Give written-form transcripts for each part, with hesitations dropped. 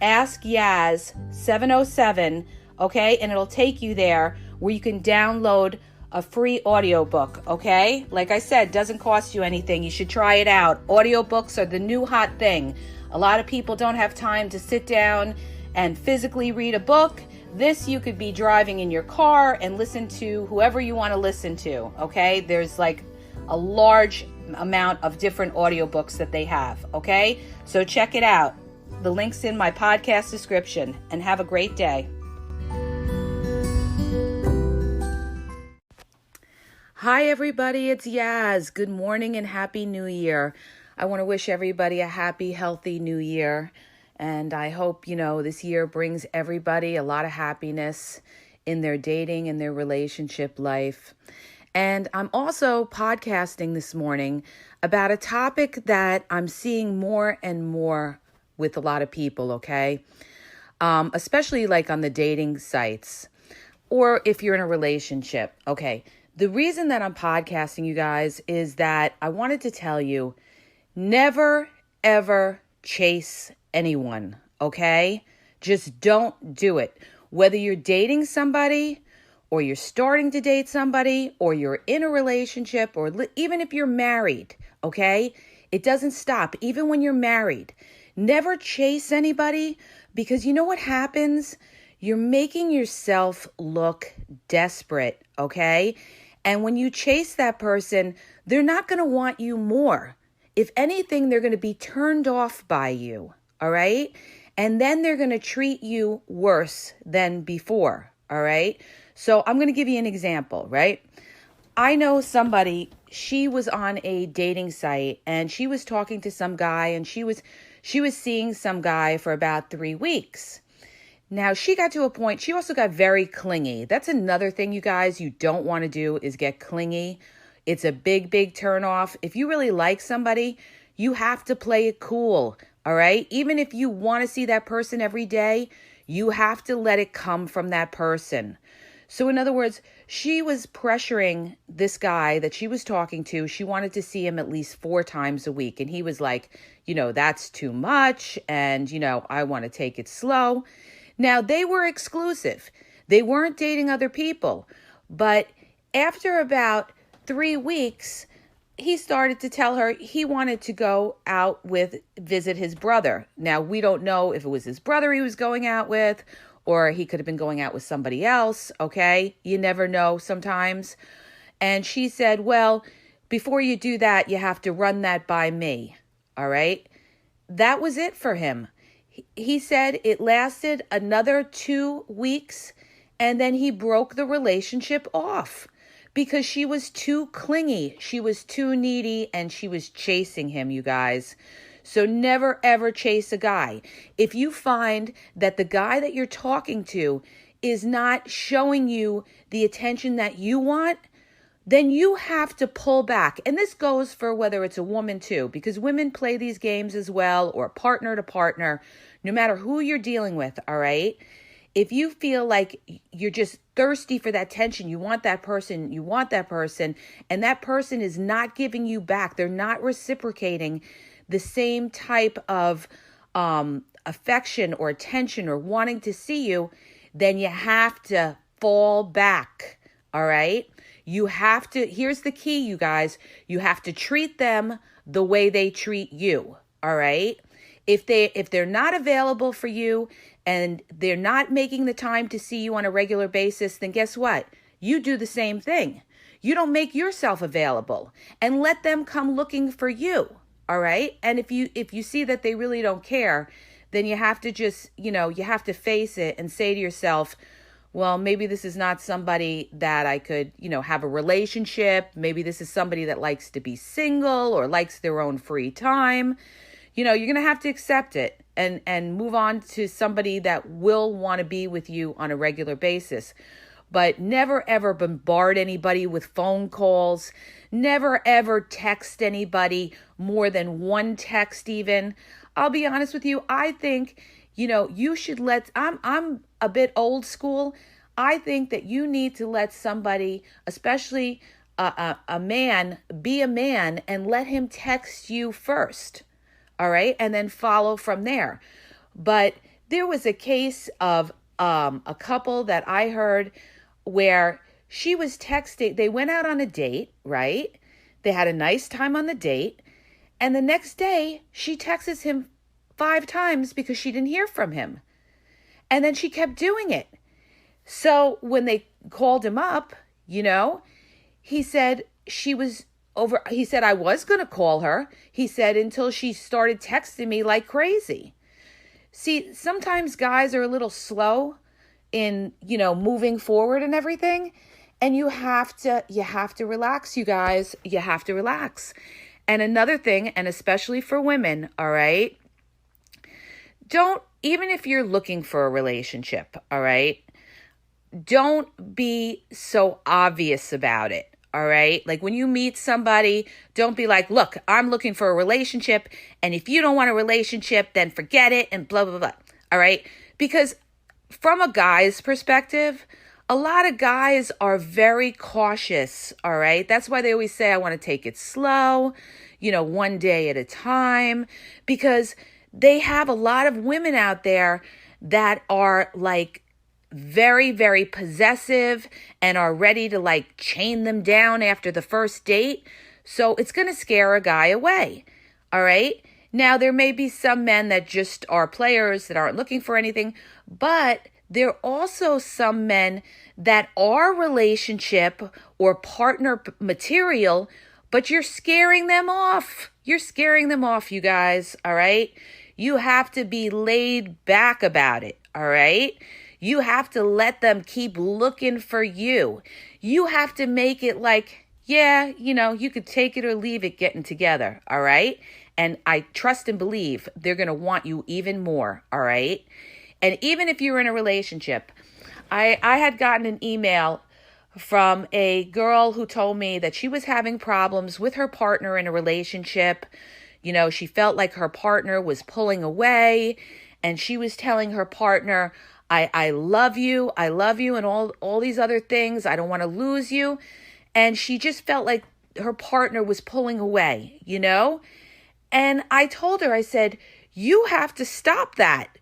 Ask Yaz 707, okay? And it'll take you there where you can download a free audiobook, okay? Like I said, doesn't cost you anything. You should try it out. Audiobooks are the new hot thing. A lot of people don't have time to sit down and physically read a book. This you could be driving in your car and listen to whoever you want to listen to, okay? There's like a large amount of different audiobooks that they have, okay? So check it out. The link's in my podcast description, and have a great day. Hi everybody, it's Yaz. Good morning and Happy New Year. I want to wish everybody a happy, healthy New Year. And I hope, this year brings everybody a lot of happiness in their dating and their relationship life. And I'm also podcasting this morning about a topic that I'm seeing more and more with a lot of people, okay? Especially like on the dating sites or if you're in a relationship, okay? The reason that I'm podcasting, you guys, is that I wanted to tell you, never, ever chase anyone, okay? Just don't do it. Whether you're dating somebody or you're starting to date somebody or you're in a relationship or even if you're married, okay? It doesn't stop. Even when you're married, never chase anybody because you know what happens? You're making yourself look desperate, okay? And when you chase that person, they're not going to want you more. If anything, they're going to be turned off by you, all right? And then they're going to treat you worse than before, all right? So I'm going to give you an example, right? I know somebody, she was on a dating site and she was talking to some guy and she was seeing some guy for about 3 weeks. Now, she got to a point, she also got very clingy. That's another thing, you guys, you don't want to do is get clingy. It's a big, big turnoff. If you really like somebody, you have to play it cool, all right? Even if you want to see that person every day, you have to let it come from that person. So in other words, she was pressuring this guy that she was talking to. She wanted to see him at least 4 times a week. And he was like, that's too much. And, I want to take it slow. Now, they were exclusive. They weren't dating other people. But after about 3 weeks, he started to tell her he wanted to go out visit his brother. Now, we don't know if it was his brother he was going out with, or he could have been going out with somebody else, okay? You never know sometimes. And she said, well, before you do that, you have to run that by me, all right? That was it for him. He said it lasted another 2 weeks, and then he broke the relationship off because she was too clingy. She was too needy, and she was chasing him, you guys. So never, ever chase a guy. If you find that the guy that you're talking to is not showing you the attention that you want, then you have to pull back. And this goes for whether it's a woman too, because women play these games as well, or partner to partner, no matter who you're dealing with, all right? If you feel like you're just thirsty for that attention, you want that person, and that person is not giving you back, they're not reciprocating the same type of affection or attention or wanting to see you, then you have to fall back, all right? You have to, here's the key, you guys, you have to treat them the way they treat you, all right? If they're not available for you and they're not making the time to see you on a regular basis, then guess what? You do the same thing. You don't make yourself available and let them come looking for you, all right? And if you see that they really don't care, then you have to just, you have to face it and say to yourself, well, maybe this is not somebody that I could, have a relationship. Maybe this is somebody that likes to be single or likes their own free time. You're going to have to accept it and move on to somebody that will want to be with you on a regular basis. But never, ever bombard anybody with phone calls. Never, ever text anybody more than one text even. I'll be honest with you. I think, you should I'm a bit old school. I think that you need to let somebody, especially a man, be a man and let him text you first. All right. And then follow from there. But There was a case of a couple that I heard where she was texting. They went out on a date, right? They had a nice time on the date. And the next day, she texts him 5 times because she didn't hear from him. And then she kept doing it. So when they called him up, he said she was over. He said, I was going to call her. He said, until she started texting me like crazy. See, sometimes guys are a little slow in, moving forward and everything. And you have to relax, you guys. You have to relax. And another thing, and especially for women, all right, even if you're looking for a relationship, all right, don't be so obvious about it, all right? Like when you meet somebody, don't be like, look, I'm looking for a relationship, and if you don't want a relationship, then forget it, and blah, blah, blah, all right? Because from a guy's perspective, a lot of guys are very cautious, all right? That's why they always say, I want to take it slow, one day at a time, because they have a lot of women out there that are like very, very possessive and are ready to like chain them down after the first date. So it's going to scare a guy away, all right? Now, there may be some men that just are players that aren't looking for anything, but there are also some men that are relationship or partner material, but you're scaring them off. You're scaring them off, you guys, all right? You have to be laid back about it, all right? You have to let them keep looking for you. You have to make it like, yeah, you could take it or leave it getting together, all right? And I trust and believe they're going to want you even more, all right? And even if you're in a relationship, I had gotten an email from a girl who told me that she was having problems with her partner in a relationship. She felt like her partner was pulling away, and she was telling her partner, I love you, and all these other things. I don't want to lose you. And she just felt like her partner was pulling away, And I told her, I said, you have to stop that.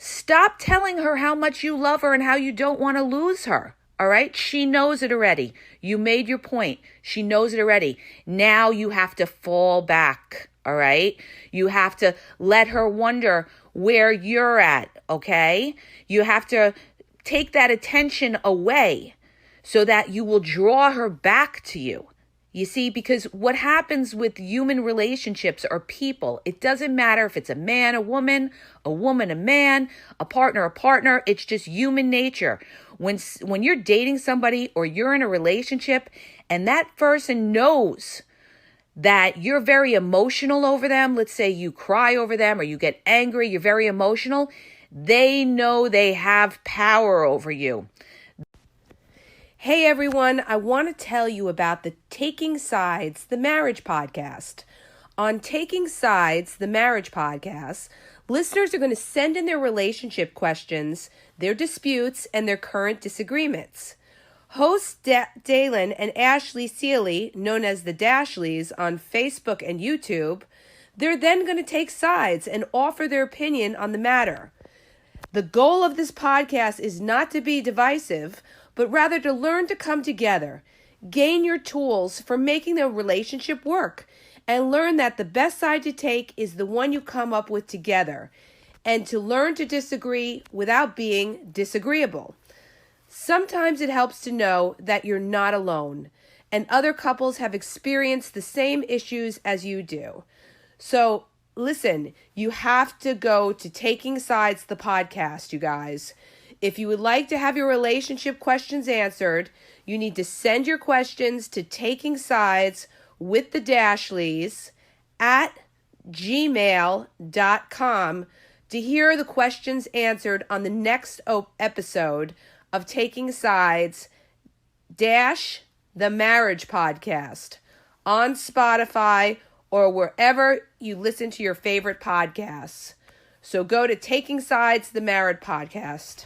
Stop telling her how much you love her and how you don't want to lose her. All right? She knows it already. You made your point. She knows it already. Now you have to fall back. All right? You have to let her wonder where you're at. Okay? You have to take that attention away so that you will draw her back to you. You see, because what happens with human relationships or people, it doesn't matter if it's a man, a woman, a man, a partner, it's just human nature. When you're dating somebody or you're in a relationship and that person knows that you're very emotional over them, let's say you cry over them or you get angry, you're very emotional, they know they have power over you. Hey everyone, I want to tell you about the Taking Sides, the Marriage Podcast. On Taking Sides, the Marriage Podcast, listeners are going to send in their relationship questions, their disputes, and their current disagreements. Hosts Dalen and Ashley Seeley, known as the Dashleys, on Facebook and YouTube, they're then going to take sides and offer their opinion on the matter. The goal of this podcast is not to be divisive, but rather to learn to come together, gain your tools for making the relationship work, and learn that the best side to take is the one you come up with together, and to learn to disagree without being disagreeable. Sometimes it helps to know that you're not alone, and other couples have experienced the same issues as you do. So, listen, you have to go to Taking Sides, the podcast, you guys. If you would like to have your relationship questions answered, you need to send your questions to Taking Sides with the Dashleys at gmail.com to hear the questions answered on the next episode of Taking Sides dash the Marriage Podcast on Spotify or wherever you listen to your favorite podcasts. So go to Taking Sides, the Marriage Podcast.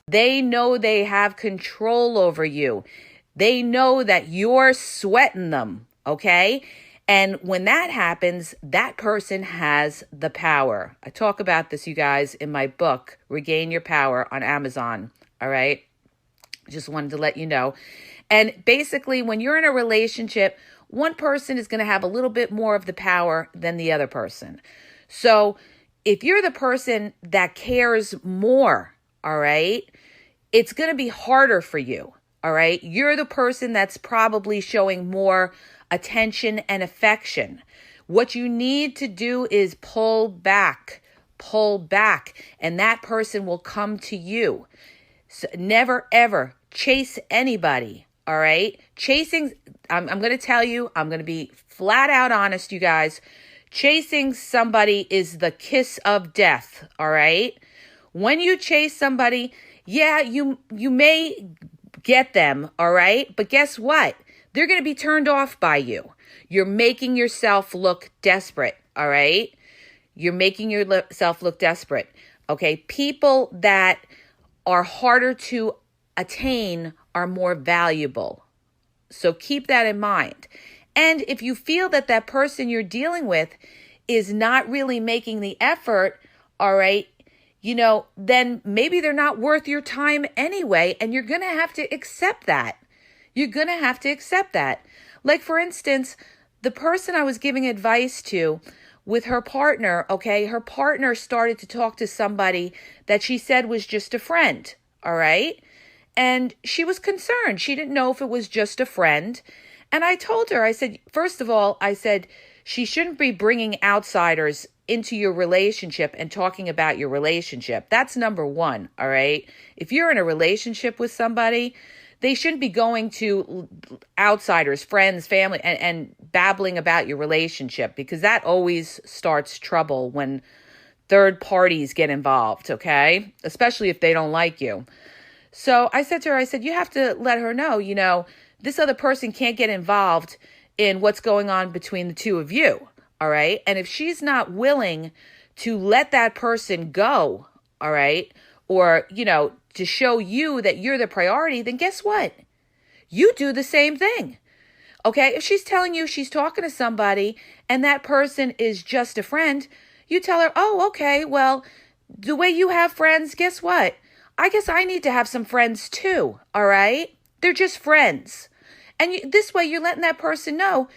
They know they have control over you. They know that you're sweating them, okay? And when that happens, that person has the power. I talk about this, you guys, in my book, Regain Your Power, on Amazon. All right. Just wanted to let you know. And basically, when you're in a relationship, one person is going to have a little bit more of the power than the other person. So if you're the person that cares more, all right, it's going to be harder for you. All right. You're the person that's probably showing more attention and affection. What you need to do is pull back, and that person will come to you. So never, ever chase anybody. All right. Chasing, I'm going to tell you, I'm going to be flat out honest, you guys. Chasing somebody is the kiss of death. All right. When you chase somebody, yeah, you may get them. All right. But guess what? They're going to be turned off by you. You're making yourself look desperate. All right. You're making yourself look desperate. Okay. People that are harder to attain are more valuable. So keep that in mind. And if you feel that that person you're dealing with is not really making the effort, all right, then maybe they're not worth your time anyway, and you're going to have to accept that. You're going to have to accept that. Like, for instance, the person I was giving advice to with her partner, okay, her partner started to talk to somebody that she said was just a friend, all right? And she was concerned. She didn't know if it was just a friend. And I told her, I said, first of all, I said, she shouldn't be bringing outsiders into your relationship and talking about your relationship. That's number one, all right? If you're in a relationship with somebody, they shouldn't be going to outsiders, friends, family, and babbling about your relationship, because that always starts trouble when third parties get involved, okay? Especially if they don't like you. So I said to her, I said, you have to let her know, this other person can't get involved in what's going on between the two of you, all right? And if she's not willing to let that person go, all right, or, to show you that you're the priority, then guess what? You do the same thing, okay? If she's telling you she's talking to somebody and that person is just a friend, you tell her, oh, okay, well, the way you have friends, guess what? I guess I need to have some friends too, all right? They're just friends. And this way you're letting that person know,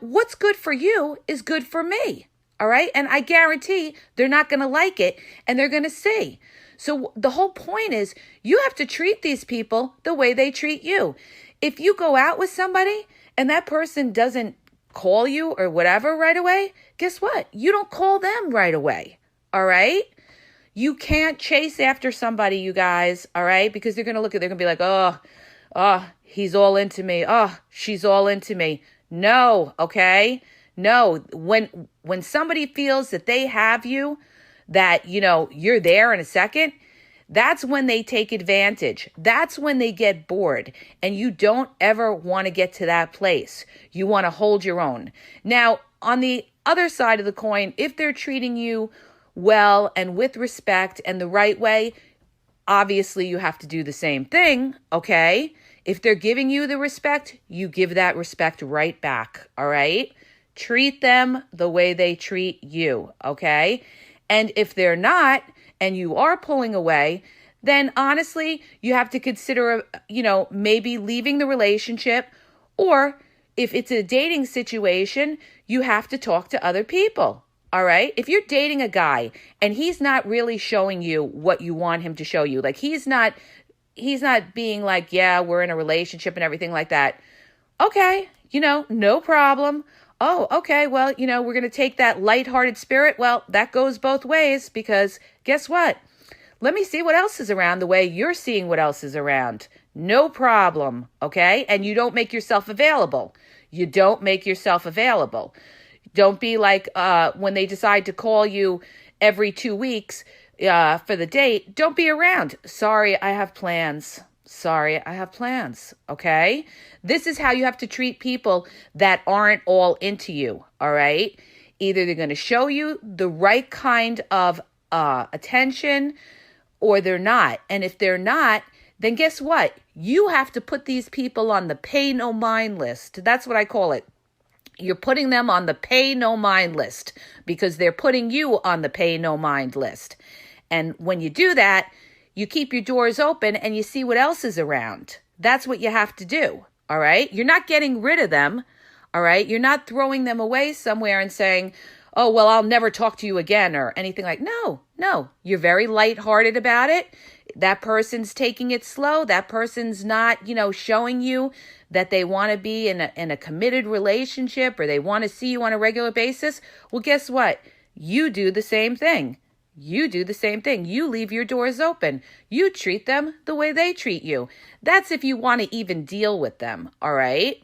what's good for you is good for me, all right? And I guarantee they're not going to like it, and they're going to see. So the whole point is you have to treat these people the way they treat you. If you go out with somebody and that person doesn't call you or whatever right away, guess what? You don't call them right away, all right? You can't chase after somebody, you guys, all right? Because they're going to be like, oh, he's all into me. Oh, she's all into me. No, okay? No, when somebody feels that they have you, that, you're there in a second, that's when they take advantage. That's when they get bored. And you don't ever want to get to that place. You want to hold your own. Now, on the other side of the coin, if they're treating you well and with respect and the right way, obviously you have to do the same thing, okay? If they're giving you the respect, you give that respect right back, all right? Treat them the way they treat you, okay? And if they're not, and you are pulling away, then honestly, you have to consider, maybe leaving the relationship, or if it's a dating situation, you have to talk to other people. All right. If you're dating a guy and he's not really showing you what you want him to show you, like he's not being like, yeah, we're in a relationship and everything like that. Okay. No problem. Oh, okay. Well, we're going to take that lighthearted spirit. Well, that goes both ways, because guess what? Let me see what else is around the way you're seeing what else is around. No problem. Okay. And you don't make yourself available. Don't be like when they decide to call you every 2 weeks for the date. Don't be around. Sorry, I have plans. Okay? This is how you have to treat people that aren't all into you, all right? Either they're going to show you the right kind of attention, or they're not. And if they're not, then guess what? You have to put these people on the pay no mind list. That's what I call it. You're putting them on the pay no mind list because they're putting you on the pay no mind list. And when you do that, you keep your doors open and you see what else is around. That's what you have to do. All right. You're not getting rid of them. All right. You're not throwing them away somewhere and saying, oh, well, I'll never talk to you again or anything like. No. You're very lighthearted about it. That person's taking it slow. That person's not, showing you that they want to be in a committed relationship or they want to see you on a regular basis. Well, guess what? You do the same thing. You leave your doors open. You treat them the way they treat you. That's if you want to even deal with them, all right?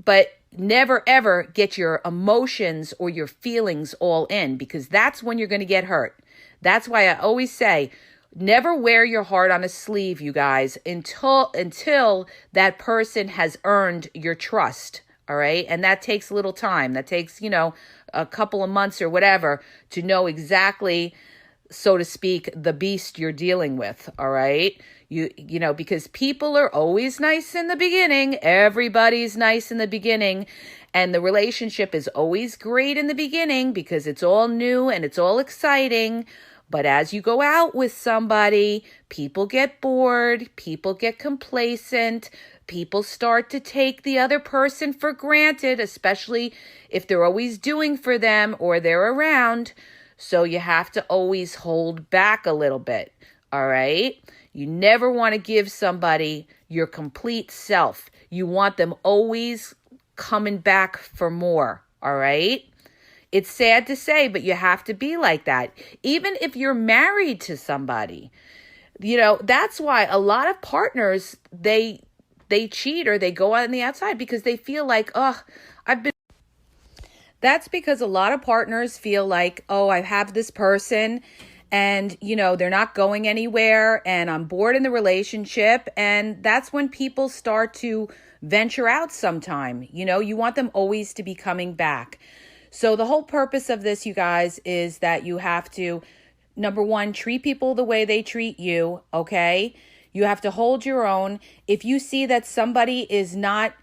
But never, ever get your emotions or your feelings all in because that's when you're going to get hurt. That's why I always say, never wear your heart on a sleeve, you guys, until that person has earned your trust, all right? And that takes a little time. That takes, a couple of months or whatever to know exactly, so to speak, the beast you're dealing with, all right? Because people are always nice in the beginning. Everybody's nice in the beginning. And the relationship is always great in the beginning because it's all new and it's all exciting. But as you go out with somebody, people get bored, people get complacent, people start to take the other person for granted, especially if they're always doing for them or they're around. So you have to always hold back a little bit, all right? You never want to give somebody your complete self. You want them always coming back for more, all right? It's sad to say, but you have to be like that. Even if you're married to somebody, that's why a lot of partners, they cheat or they go out on the outside because they feel like, that's because a lot of partners feel like, I have this person and, they're not going anywhere and I'm bored in the relationship. And that's when people start to venture out sometime. You want them always to be coming back. So the whole purpose of this, you guys, is that you have to, number one, treat people the way they treat you, okay? You have to hold your own. If you see that somebody is not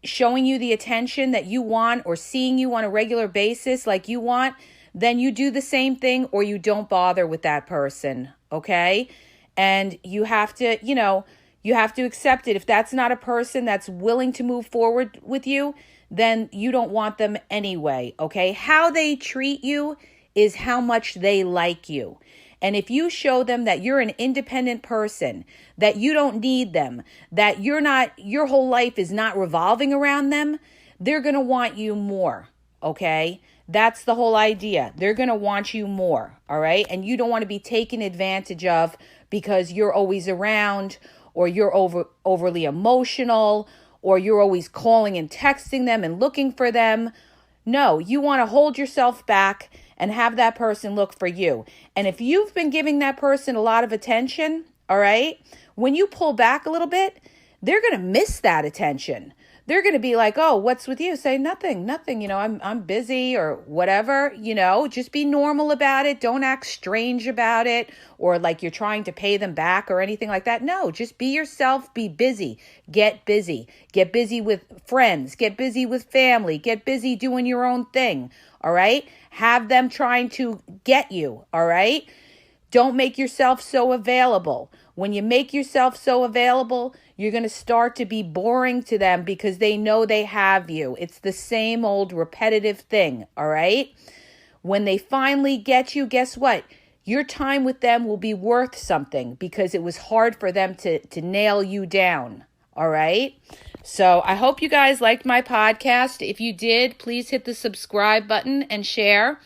showing you the attention that you want or seeing you on a regular basis like you want, then you do the same thing or you don't bother with that person, okay? And you have to, you have to accept it. If that's not a person that's willing to move forward with you, then you don't want them anyway, okay? How they treat you is how much they like you. And if you show them that you're an independent person, that you don't need them, that your whole life is not revolving around them, they're going to want you more, okay? That's the whole idea. They're going to want you more, all right? And you don't want to be taken advantage of because you're always around or you're overly emotional or you're always calling and texting them and looking for them. No, you want to hold yourself back and have that person look for you. And if you've been giving that person a lot of attention, all right, when you pull back a little bit, they're going to miss that attention. They're going to be like, oh, what's with you? Say nothing, I'm busy or whatever, just be normal about it. Don't act strange about it or like you're trying to pay them back or anything like that. No, just be yourself, be busy, get busy with friends, get busy with family, get busy doing your own thing. All right. Have them trying to get you. All right. Don't make yourself so available. When you make yourself so available, you're going to start to be boring to them because they know they have you. It's the same old repetitive thing, all right? When they finally get you, guess what? Your time with them will be worth something because it was hard for them to nail you down, all right? So I hope you guys liked my podcast. If you did, please hit the subscribe button and share,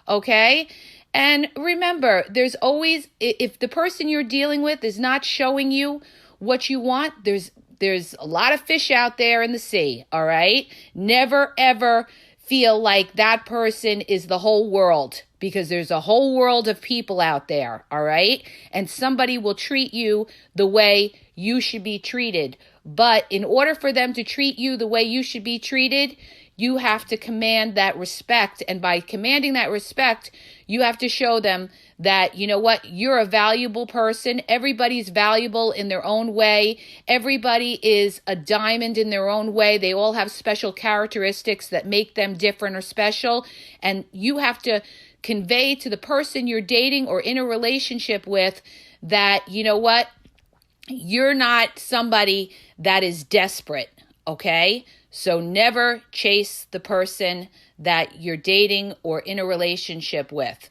okay? And remember, there's always, if the person you're dealing with is not showing you what you want, there's a lot of fish out there in the sea, all right? Never, ever feel like that person is the whole world because there's a whole world of people out there, all right? And somebody will treat you the way you should be treated. But in order for them to treat you the way you should be treated, you have to command that respect. And by commanding that respect, you have to show them that, you know what, you're a valuable person. Everybody's valuable in their own way. Everybody is a diamond in their own way. They all have special characteristics that make them different or special. And you have to convey to the person you're dating or in a relationship with that, you know what, you're not somebody that is desperate, okay? So never chase the person that you're dating or in a relationship with.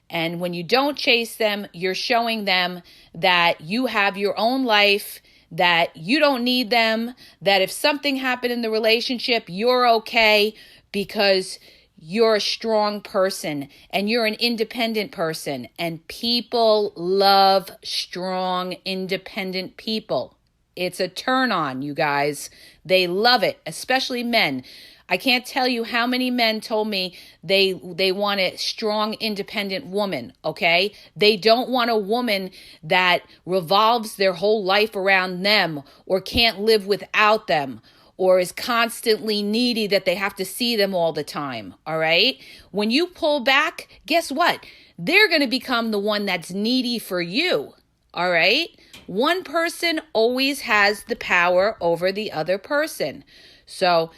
And when you don't chase them, you're showing them that you have your own life, that you don't need them, that if something happened in the relationship, you're okay because you're a strong person and you're an independent person. And people love strong, independent people. It's a turn on, you guys. They love it, especially men. I can't tell you how many men told me they want a strong, independent woman, okay? They don't want a woman that revolves their whole life around them or can't live without them or is constantly needy that they have to see them all the time, all right? When you pull back, guess what? They're going to become the one that's needy for you, all right? One person always has the power over the other person. So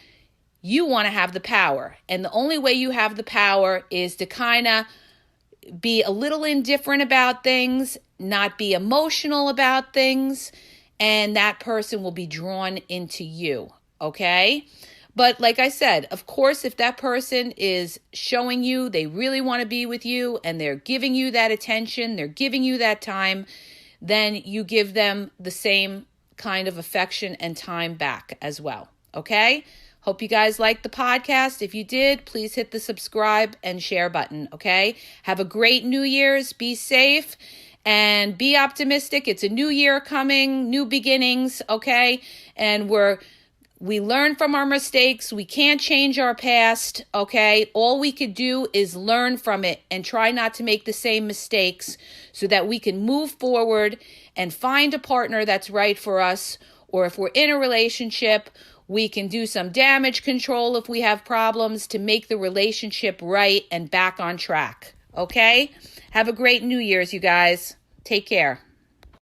you want to have the power. And the only way you have the power is to kind of be a little indifferent about things, not be emotional about things, and that person will be drawn into you, okay? But like I said, of course, if that person is showing you they really want to be with you and they're giving you that attention, they're giving you that time, then you give them the same kind of affection and time back as well, okay? Hope you guys liked the podcast. If you did, please hit the subscribe and share button, okay? Have a great New Year's. Be safe and be optimistic. It's a new year coming, new beginnings, okay? And we learn from our mistakes. We can't change our past, okay? All we could do is learn from it and try not to make the same mistakes so that we can move forward and find a partner that's right for us. Or if we're in a relationship, we can do some damage control if we have problems to make the relationship right and back on track, okay? Have a great New Year's, you guys. Take care.